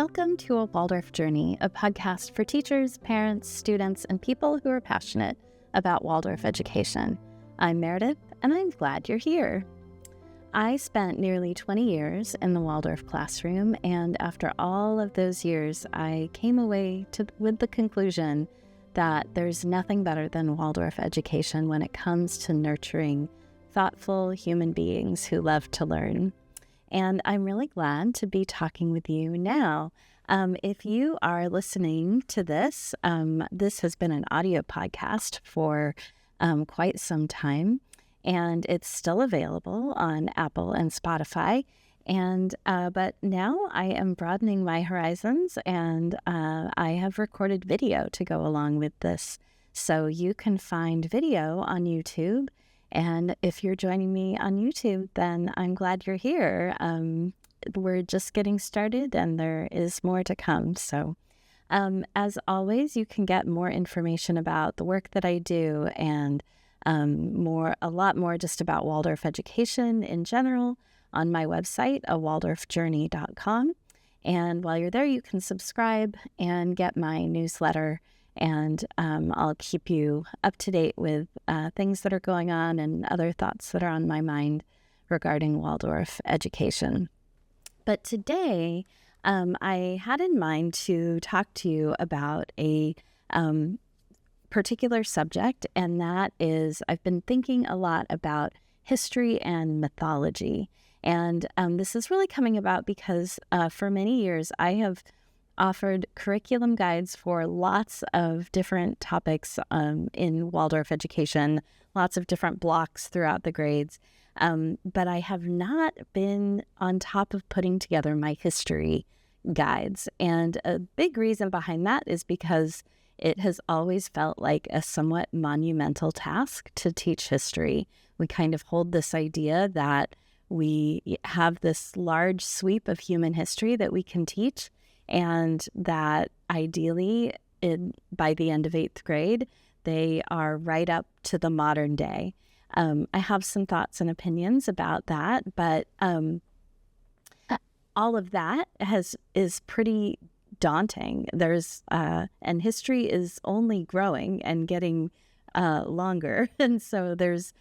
Welcome to A Waldorf Journey, a podcast for teachers, parents, students, and people who are passionate about Waldorf education. I'm Meredith, and I'm glad you're here. I spent nearly 20 years in the Waldorf classroom, and after all of those years, I came away with the conclusion that there's nothing better than Waldorf education when it comes to nurturing thoughtful human beings who love to learn. And I'm really glad to be talking with you now. If you are listening to this, this has been an audio podcast for quite some time, and it's still available on Apple and Spotify. And but now I am broadening my horizons, and I have recorded video to go along with this. So you can find video on YouTube. And if you're joining me on YouTube, then I'm glad you're here. We're just getting started and there is more to come. So as always, you can get more information about the work that I do and a lot more just about Waldorf education in general on my website, awaldorfjourney.com. And while you're there, you can subscribe and get my newsletter. And I'll keep you up to date with things that are going on and other thoughts that are on my mind regarding Waldorf education. But today, I had in mind to talk to you about a particular subject, and that is I've been thinking a lot about history and mythology. And this is really coming about because for many years I have offered curriculum guides for lots of different topics in Waldorf education, lots of different blocks throughout the grades. But I have not been on top of putting together my history guides. And a big reason behind that is because it has always felt like a somewhat monumental task to teach history. We kind of hold this idea that we have this large sweep of human history that we can teach, and that ideally, by the end of 8th grade, they are right up to the modern day. I have some thoughts and opinions about that, but all of that is pretty daunting. And history is only growing and getting longer, and so there's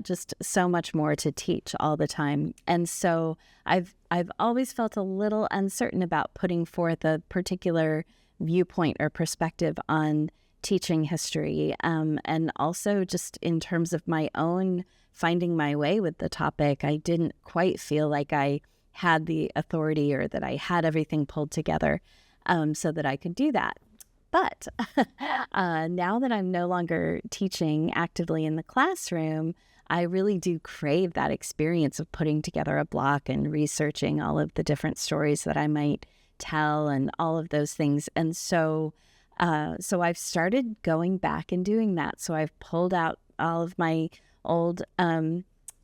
just so much more to teach all the time. And so I've always felt a little uncertain about putting forth a particular viewpoint or perspective on teaching history. And also just in terms of my own finding my way with the topic, I didn't quite feel like I had the authority or that I had everything pulled together so that I could do that. But now that I'm no longer teaching actively in the classroom, I really do crave that experience of putting together a block and researching all of the different stories that I might tell and all of those things. And so I've started going back and doing that. So I've pulled out all of my old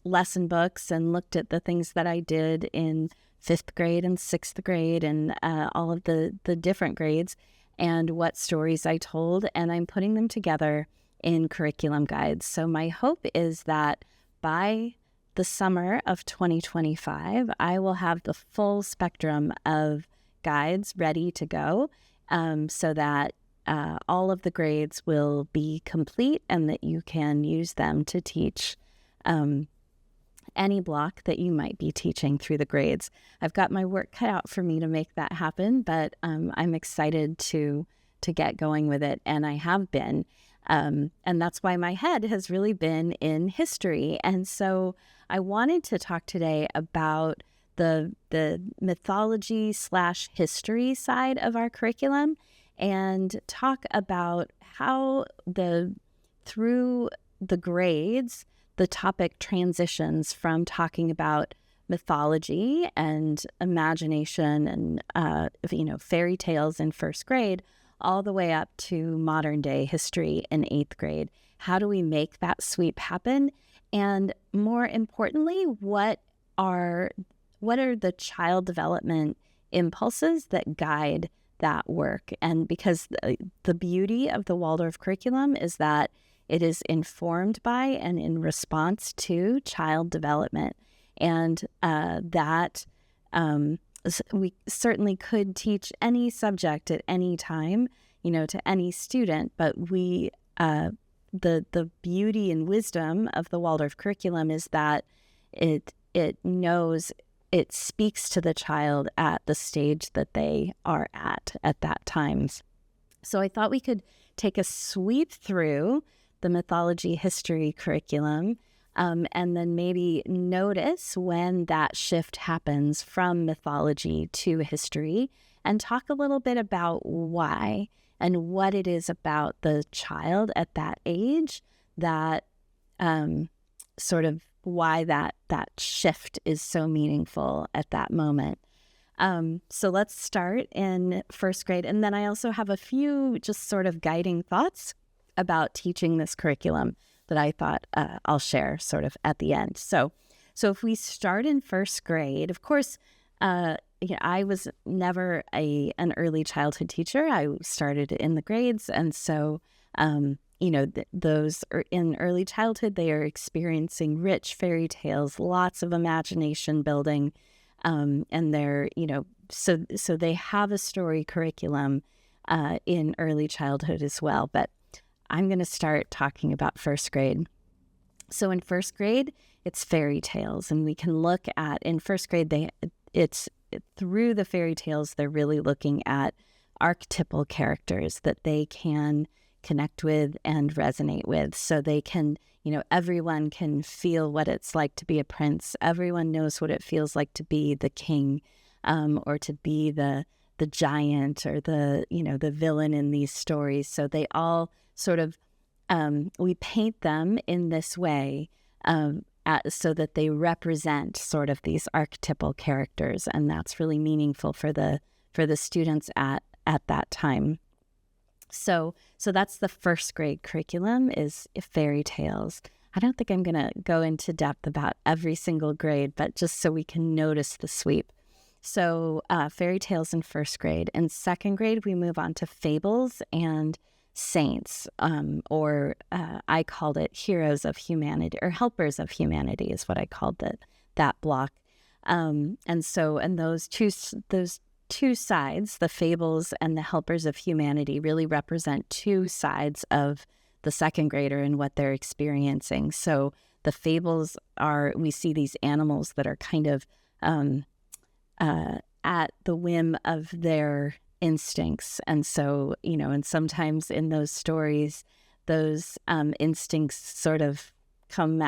lesson books and looked at the things that I did in 5th grade and 6th grade and all of the different grades, and what stories I told, and I'm putting them together in curriculum guides. So my hope is that by the summer of 2025, I will have the full spectrum of guides ready to go, so that all of the grades will be complete and that you can use them to teach any block that you might be teaching through the grades. I've got my work cut out for me to make that happen, but I'm excited to get going with it, and I have been. And that's why my head has really been in history. And so I wanted to talk today about the mythology/history side of our curriculum and talk about how through the grades, the topic transitions from talking about mythology and imagination and fairy tales in 1st grade all the way up to modern day history in 8th grade. How do we make that sweep happen? And more importantly, what are the child development impulses that guide that work? And because the beauty of the Waldorf curriculum is that it is informed by and in response to child development. And that we certainly could teach any subject at any time, to any student, but the beauty and wisdom of the Waldorf curriculum is that it speaks to the child at the stage that they are at that time. So I thought we could take a sweep through the mythology history curriculum, and then maybe notice when that shift happens from mythology to history, and talk a little bit about why and what it is about the child at that age that sort of why that shift is so meaningful at that moment. So let's start in first grade. And then I also have a few just sort of guiding thoughts about teaching this curriculum that I thought I'll share sort of at the end. So if we start in first grade, of course, I was never an early childhood teacher. I started in the grades. And so, those are in early childhood, they are experiencing rich fairy tales, lots of imagination building. And they're, so they have a story curriculum in early childhood as well. But I'm going to start talking about first grade. So in first grade, it's fairy tales. And we can look at, in first grade, it's through the fairy tales, they're really looking at archetypal characters that they can connect with and resonate with. So they can, everyone can feel what it's like to be a prince. Everyone knows what it feels like to be the king, or to be the giant, or the villain in these stories. So they all sort of, we paint them in this way, so that they represent sort of these archetypal characters, and that's really meaningful for the students at that time. So that's the first grade curriculum, is fairy tales. I don't think I'm going to go into depth about every single grade, but just so we can notice the sweep. So fairy tales in first grade. In second grade, we move on to fables and saints, or I called it heroes of humanity, or helpers of humanity is what I called that block. And those two sides, the fables and the helpers of humanity, really represent two sides of the second grader and what they're experiencing. So the fables we see these animals that are kind of at the whim of their instincts. And so, and sometimes in those stories, those instincts sort of come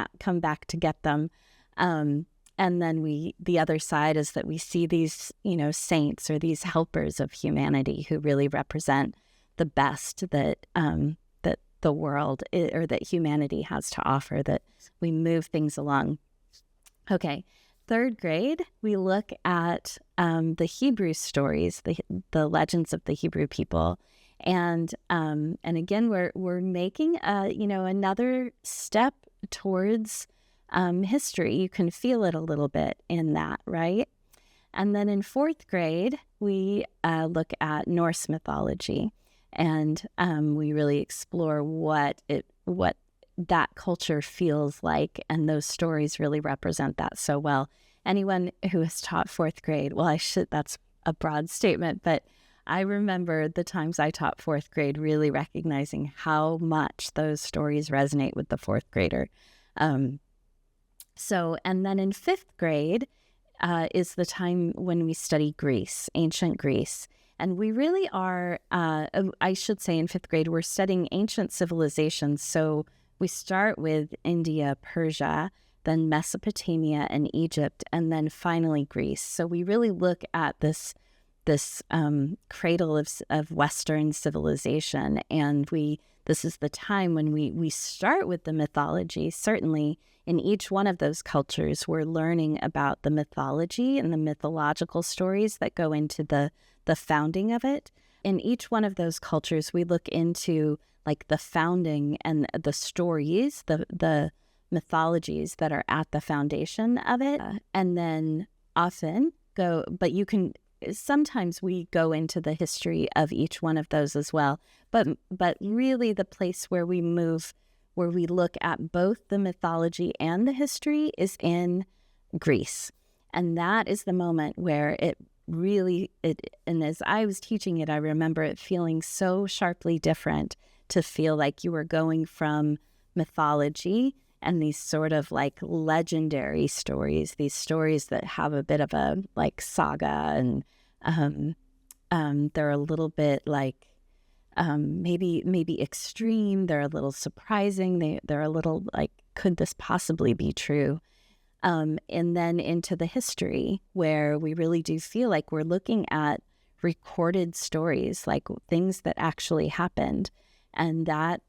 back to get them. And then the other side is that we see these, saints, or these helpers of humanity, who really represent the best that the world or that humanity has to offer, that we move things along. Okay. Third grade, we look at the Hebrew stories, the legends of the Hebrew people, and again we're making another step towards history. You can feel it a little bit in that, right? And then in fourth grade, we look at Norse mythology, and we really explore what that culture feels like, and those stories really represent that so well. Anyone who has taught fourth grade, that's a broad statement, but I remember the times I taught fourth grade really recognizing how much those stories resonate with the fourth grader. And then in fifth grade is the time when we study Greece, ancient Greece. And we really are, I should say in fifth grade, we're studying ancient civilizations. So we start with India, Persia, then Mesopotamia and Egypt, and then finally Greece. So we really look at this cradle of Western civilization, and this is the time when we start with the mythology. Certainly in each one of those cultures, we're learning about the mythology and the mythological stories that go into the founding of it. In each one of those cultures, we look into like the founding and the stories, the mythologies that are at the foundation of it, and then sometimes we go into the history of each one of those as well. But really the place where we look at both the mythology and the history is in Greece. And that is the moment where really, and as I was teaching it, I remember it feeling so sharply different to feel like you were going from mythology and these sort of like legendary stories, these stories that have a bit of a like saga, and they're a little bit like maybe extreme. They're a little surprising. They're a little like, could this possibly be true? And then into the history, where we really do feel like we're looking at recorded stories, like things that actually happened. And that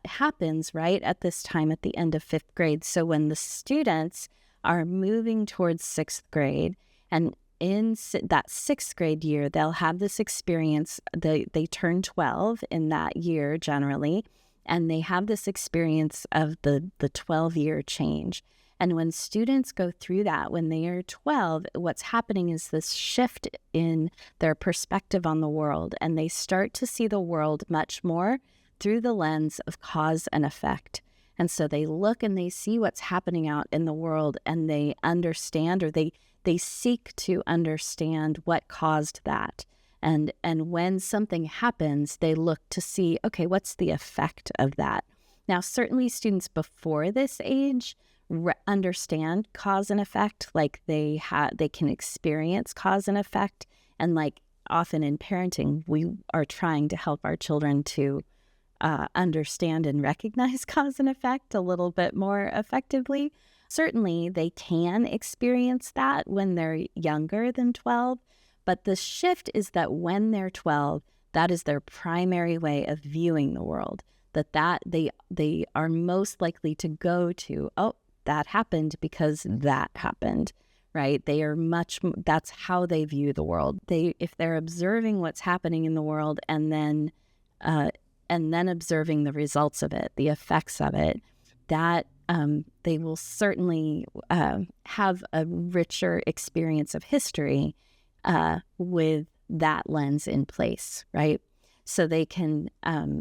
happens right at this time at the end of 5th grade. So when the students are moving towards 6th grade, and in that 6th grade year, they'll have this experience. They turn 12 in that year generally, and they have this experience of the 12-year change. And when students go through that, when they are 12, what's happening is this shift in their perspective on the world, and they start to see the world much more through the lens of cause and effect. And so they look and they see what's happening out in the world, and they understand, or they seek to understand what caused that. And when something happens, they look to see, okay, what's the effect of that? Now, certainly students before this age understand cause and effect, like they can experience cause and effect. And like often in parenting, we are trying to help our children to understand and recognize cause and effect a little bit more effectively. Certainly they can experience that when they're younger than 12, but the shift is that when they're 12, that is their primary way of viewing the world, that they are most likely to go to, oh, that happened because that happened, right? They are that's how they view the world. If they're observing what's happening in the world and then observing the results of it, the effects of it, that they will certainly have a richer experience of history with that lens in place, right? So they can,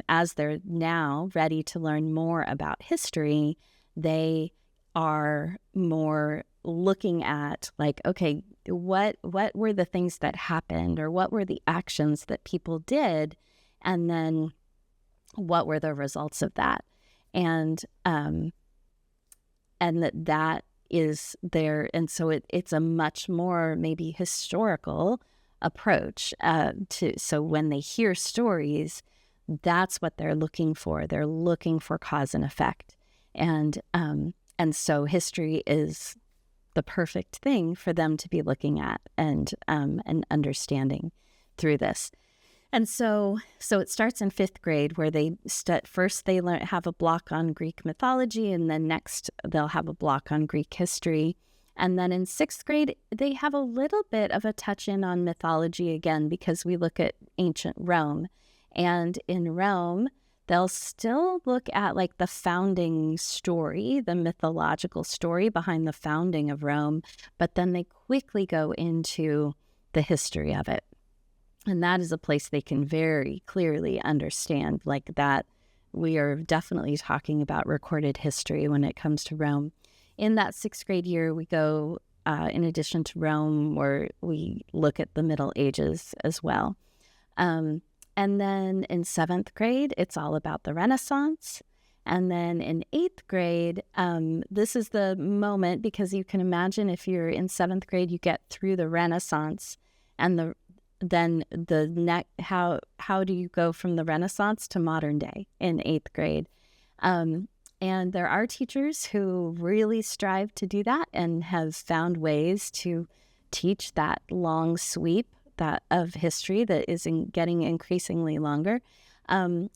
as they're now ready to learn more about history, they are more looking at like, okay, what were the things that happened, or what were the actions that people did, and then what were the results of that, and that is there. And so it's a much more maybe historical approach so when they hear stories, that's what they're looking for. They're looking for cause and effect, and so history is the perfect thing for them to be looking at and understanding through this. And so it starts in 5th grade, where they first they have a block on Greek mythology, and then next they'll have a block on Greek history. And then in 6th grade, they have a little bit of a touch in on mythology again, because we look at ancient Rome. And in Rome, they'll still look at like the founding story, the mythological story behind the founding of Rome, but then they quickly go into the history of it. And that is a place they can very clearly understand, like that we are definitely talking about recorded history when it comes to Rome. In that 6th grade year, we go, in addition to Rome, where we look at the Middle Ages as well. And then in 7th grade, it's all about the Renaissance. And then in 8th grade, this is the moment, because you can imagine if you're in 7th grade, you get through the Renaissance, and how do you go from the Renaissance to modern day in 8th grade? And there are teachers who really strive to do that and have found ways to teach that long sweep of history that is getting increasingly longer.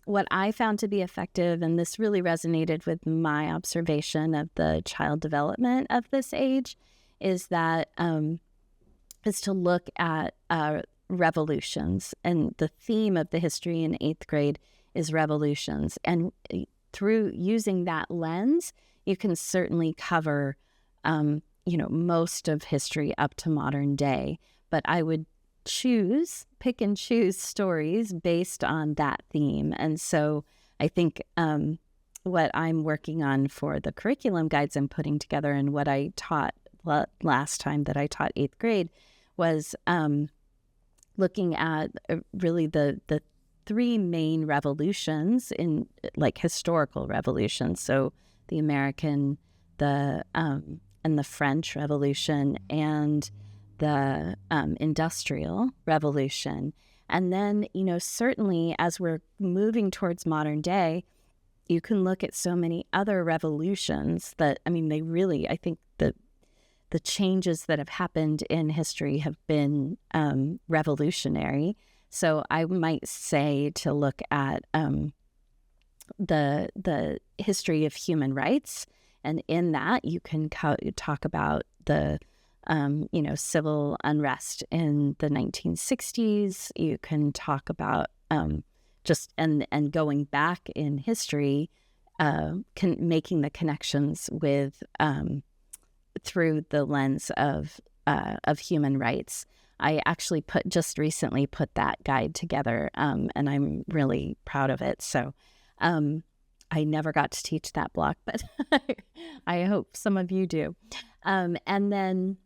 What I found to be effective, and this really resonated with my observation of the child development of this age, is to look at revolutions. And the theme of the history in 8th grade is revolutions. And through using that lens, you can certainly cover, most of history up to modern day. But I would pick and choose stories based on that theme. And so I think what I'm working on for the curriculum guides I'm putting together, and what I taught last time that I taught 8th grade, was looking at really the three main revolutions in like historical revolutions. So the American, and the French Revolution, and the Industrial Revolution. And then, certainly as we're moving towards modern day, you can look at so many other revolutions that, they really, I think the changes that have happened in history have been revolutionary. So I might say to look at the history of human rights, and in that you can talk about the civil unrest in the 1960s. You can talk about and going back in history, making the connections with through the lens of human rights. I actually just recently put that guide together, and I'm really proud of it. So I never got to teach that block, but I hope some of you do. And then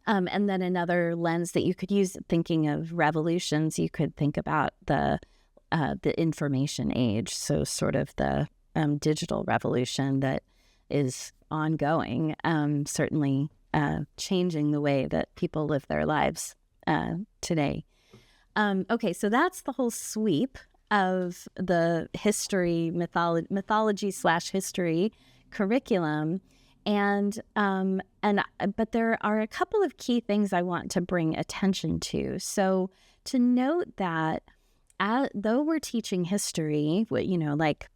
another lens that you could use, thinking of revolutions, you could think about the information age. So sort of the digital revolution that is ongoing, certainly changing the way that people live their lives today. Okay, so that's the whole sweep of the history, mythology/history curriculum. But there are a couple of key things I want to bring attention to. So to note that though we're teaching history, like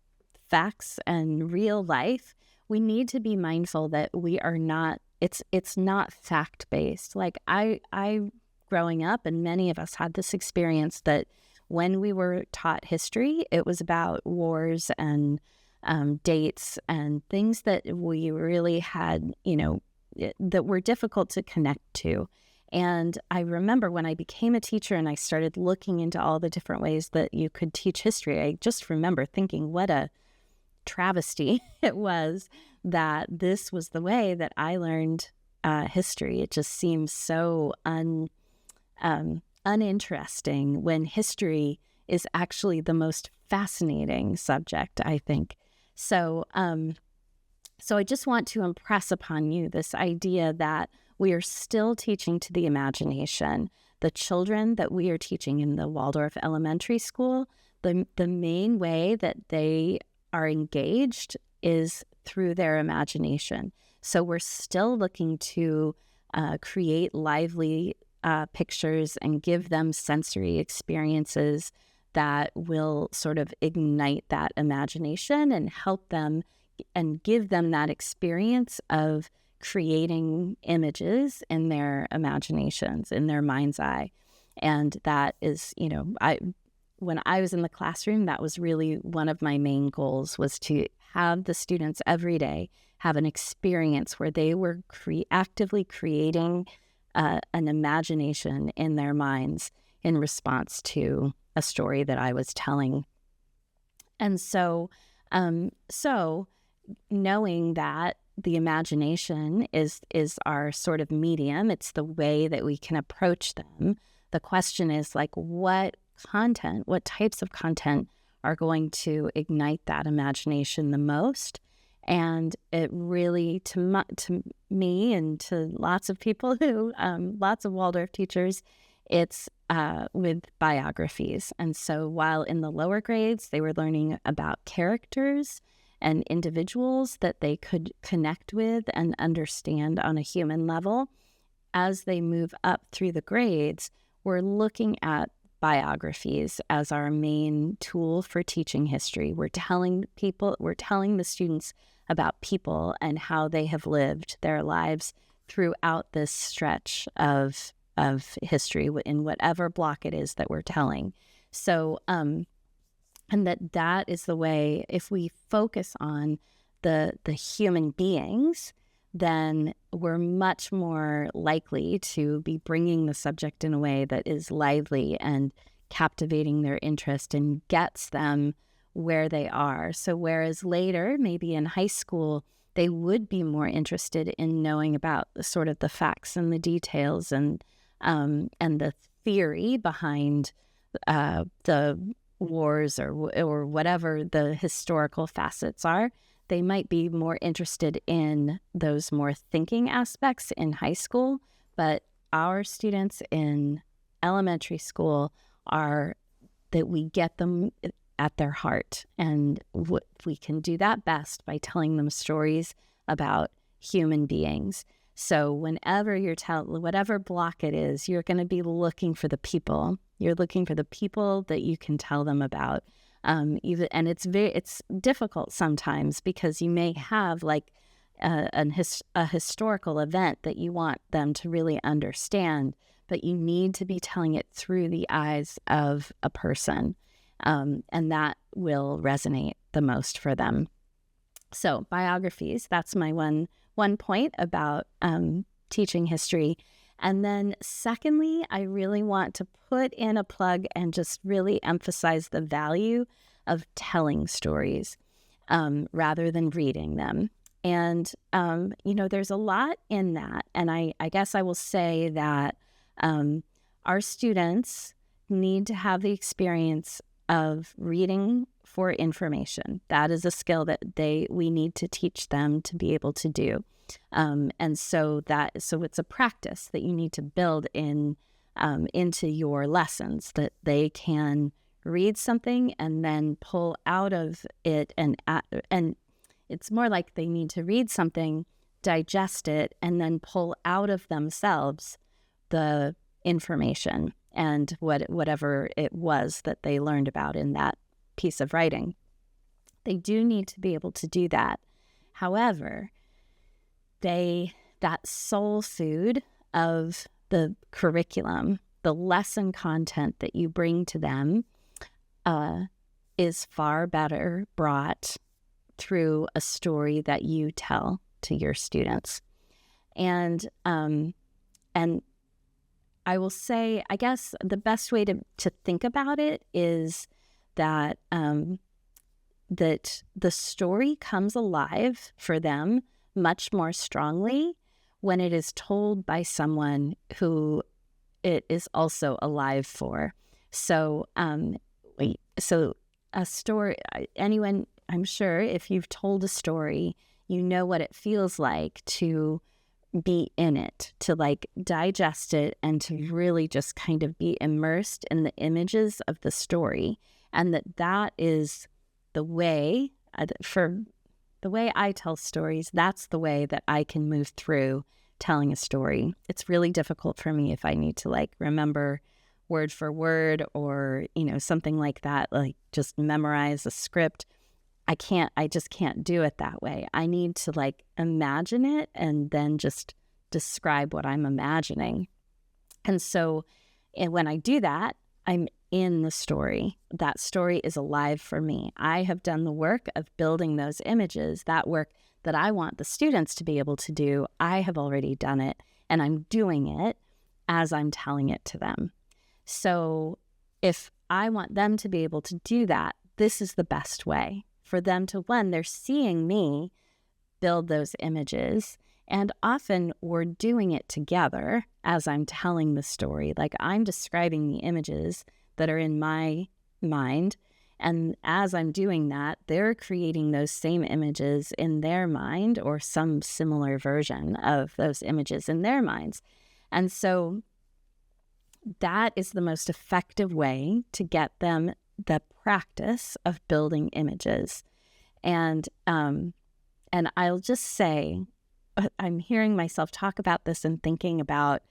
facts and real life, we need to be mindful that we are not, it's not fact-based. Like I growing up, and many of us had this experience that when we were taught history, it was about wars and dates and things that we really had, that were difficult to connect to. And I remember when I became a teacher and I started looking into all the different ways that you could teach history, I just remember thinking what a travesty it was that this was the way that I learned history. It just seems so uninteresting when history is actually the most fascinating subject, I think. So I just want to impress upon you this idea that we are still teaching to the imagination. The children that we are teaching in the Waldorf Elementary School, the main way that they are engaged is through their imagination. So we're still looking to create lively pictures and give them sensory experiences that will sort of ignite that imagination and help them and give them that experience of creating images in their imaginations, in their mind's eye. And that is, when I was in the classroom, that was really one of my main goals, was to have the students every day have an experience where they were actively creating an imagination in their minds in response to a story that I was telling. And so knowing that the imagination is our sort of medium, it's the way that we can approach them. The question is like, what types of content are going to ignite that imagination the most? And it really, to me and to lots of people lots of Waldorf teachers, it's with biographies. And so while in the lower grades, they were learning about characters and individuals that they could connect with and understand on a human level, as they move up through the grades, we're looking at biographies as our main tool for teaching history. We're telling the students about people and how they have lived their lives throughout this stretch of history in whatever block it is that we're telling. So, and that is the way, if we focus on the human beings, then we're much more likely to be bringing the subject in a way that is lively and captivating their interest and gets them where they are. So whereas later, maybe in high school, they would be more interested in knowing about the sort of the facts and the details and the theory behind the wars or whatever the historical facets are. They might be more interested in those more thinking aspects in high school, but our students in elementary school are that we get them at their heart. And we can do that best by telling them stories about human beings. So whenever whatever block it is, you're going to be looking for the people. You're looking for the people that you can tell them about. And it's difficult sometimes because you may have like a historical event that you want them to really understand, but you need to be telling it through the eyes of a person. And that will resonate the most for them. So biographies, that's my one point about teaching history. And then secondly, I really want to put in a plug and just really emphasize the value of telling stories rather than reading them. And, there's a lot in that. And I guess I will say that our students need to have the experience of reading for information. That is a skill that we need to teach them to be able to do. And so it's a practice that you need to build into your lessons, that they can read something and then pull out of it. And it's more like they need to read something, digest it, and then pull out of themselves the information and whatever it was that they learned about in that piece of writing. They do need to be able to do that. However, that soul food of the curriculum, the lesson content that you bring to them, is far better brought through a story that you tell to your students. And I will say, I guess the best way to think about it is that that the story comes alive for them much more strongly when it is told by someone who it is also alive for. So, so a story, anyone, I'm sure if you've told a story, you know what it feels like to be in it, to like digest it and to really just kind of be immersed in the images of the story. And that is the way, for the way I tell stories, that's the way that I can move through telling a story. It's really difficult for me if I need to like remember word for word or, something like that, like just memorize a script. I just can't do it that way. I need to like imagine it and then just describe what I'm imagining. And so when I do that, I'm in the story. That story is alive for me. I have done the work of building those images. That work that I want the students to be able to do, I have already done it, and I'm doing it as I'm telling it to them. So if I want them to be able to do that, this is the best way for them to, when they're seeing me build those images, and often we're doing it together as I'm telling the story. Like I'm describing the images that are in my mind, and as I'm doing that, they're creating those same images in their mind or some similar version of those images in their minds. And so that is the most effective way to get them the practice of building images. And I'll just say, I'm hearing myself talk about this and thinking about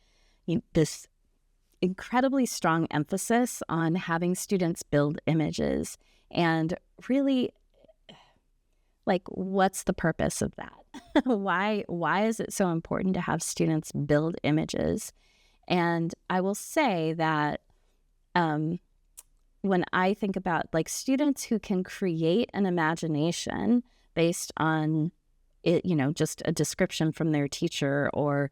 this incredibly strong emphasis on having students build images. And really, like, what's the purpose of that? Why is it so important to have students build images? And I will say that when I think about like students who can create an imagination based on it, just a description from their teacher or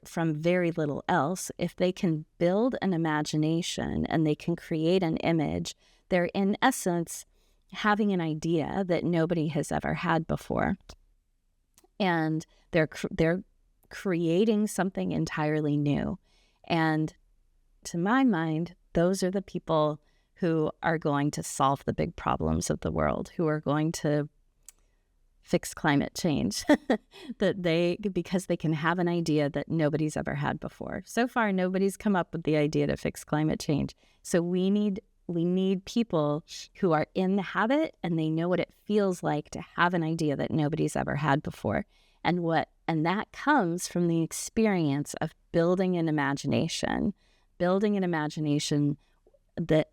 from very little else, if they can build an imagination and they can create an image, they're in essence having an idea that nobody has ever had before. and they're creating something entirely new. And to my mind, those are the people who are going to solve the big problems of the world, who are going to fix climate change, because they can have an idea that nobody's ever had before. So far, nobody's come up with the idea to fix climate change. So we need people who are in the habit and they know what it feels like to have an idea that nobody's ever had before. And that comes from the experience of building an imagination that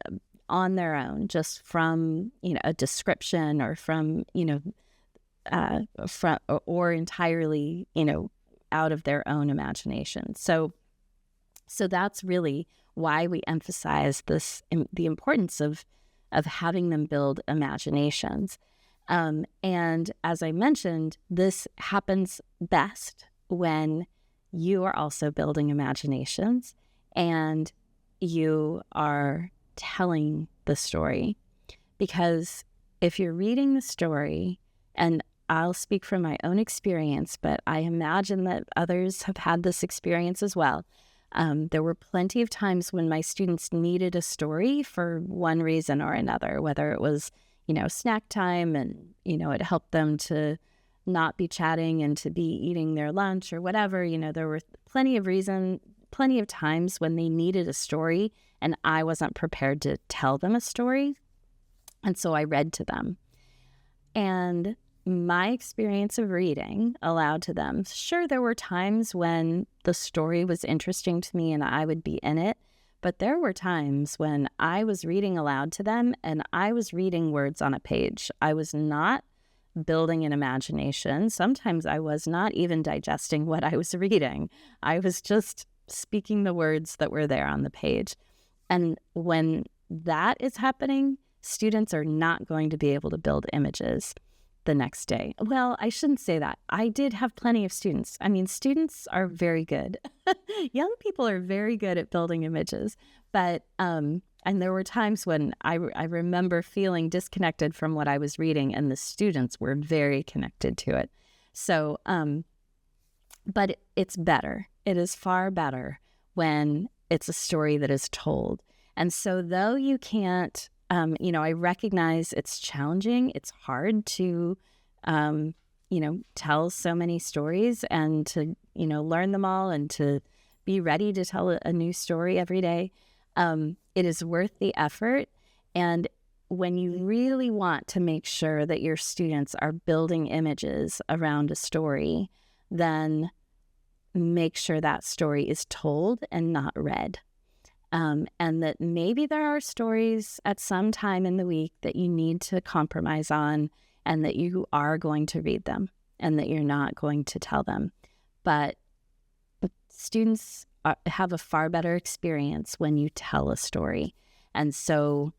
on their own, just from, a description or from, or entirely, out of their own imagination. So that's really why we emphasize the importance of having them build imaginations. And as I mentioned, this happens best when you are also building imaginations and you are telling the story. Because if you're reading the story, and I'll speak from my own experience, but I imagine that others have had this experience as well. There were plenty of times when my students needed a story for one reason or another, whether it was, snack time and, it helped them to not be chatting and to be eating their lunch or whatever. There were plenty of times when they needed a story and I wasn't prepared to tell them a story. And so I read to them. And my experience of reading aloud to them, sure, there were times when the story was interesting to me and I would be in it, but there were times when I was reading aloud to them and I was reading words on a page. I was not building an imagination. Sometimes I was not even digesting what I was reading. I was just speaking the words that were there on the page. And when that is happening, students are not going to be able to build images the next day. Well, I shouldn't say that. I did have plenty of students. I mean, students are very good. Young people are very good at building images. But, and there were times when I remember feeling disconnected from what I was reading, and the students were very connected to it. So, but it's better. It is far better when it's a story that is told. And so though you can't, I recognize it's challenging. It's hard to, tell so many stories and to, learn them all and to be ready to tell a new story every day. It is worth the effort. And when you really want to make sure that your students are building images around a story, then make sure that story is told and not read. And that maybe there are stories at some time in the week that you need to compromise on and that you are going to read them and that you're not going to tell them. But students have a far better experience when you tell a story. And so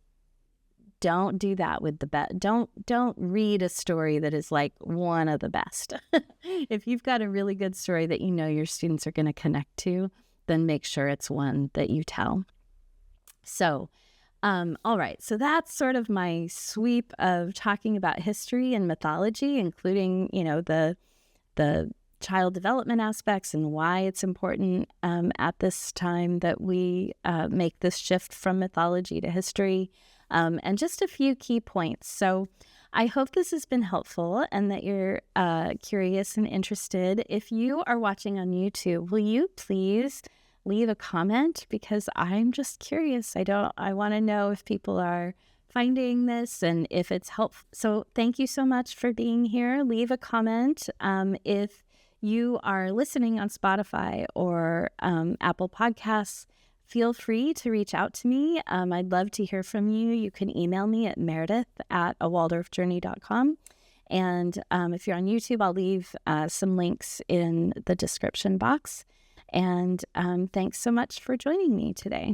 don't do that with the best. Don't read a story that is like one of the best. If you've got a really good story that your students are going to connect to, then make sure it's one that you tell. So, all right. So that's sort of my sweep of talking about history and mythology, including, the child development aspects and why it's important at this time that we make this shift from mythology to history, and just a few key points. So I hope this has been helpful and that you're curious and interested. If you are watching on YouTube, will you please leave a comment, because I'm just curious. I want to know if people are finding this and if it's helpful. So thank you so much for being here. Leave a comment. If you are listening on Spotify or Apple Podcasts, feel free to reach out to me. I'd love to hear from you. You can email me at meredith@awaldorfjourney.com. And if you're on YouTube, I'll leave some links in the description box. And thanks so much for joining me today.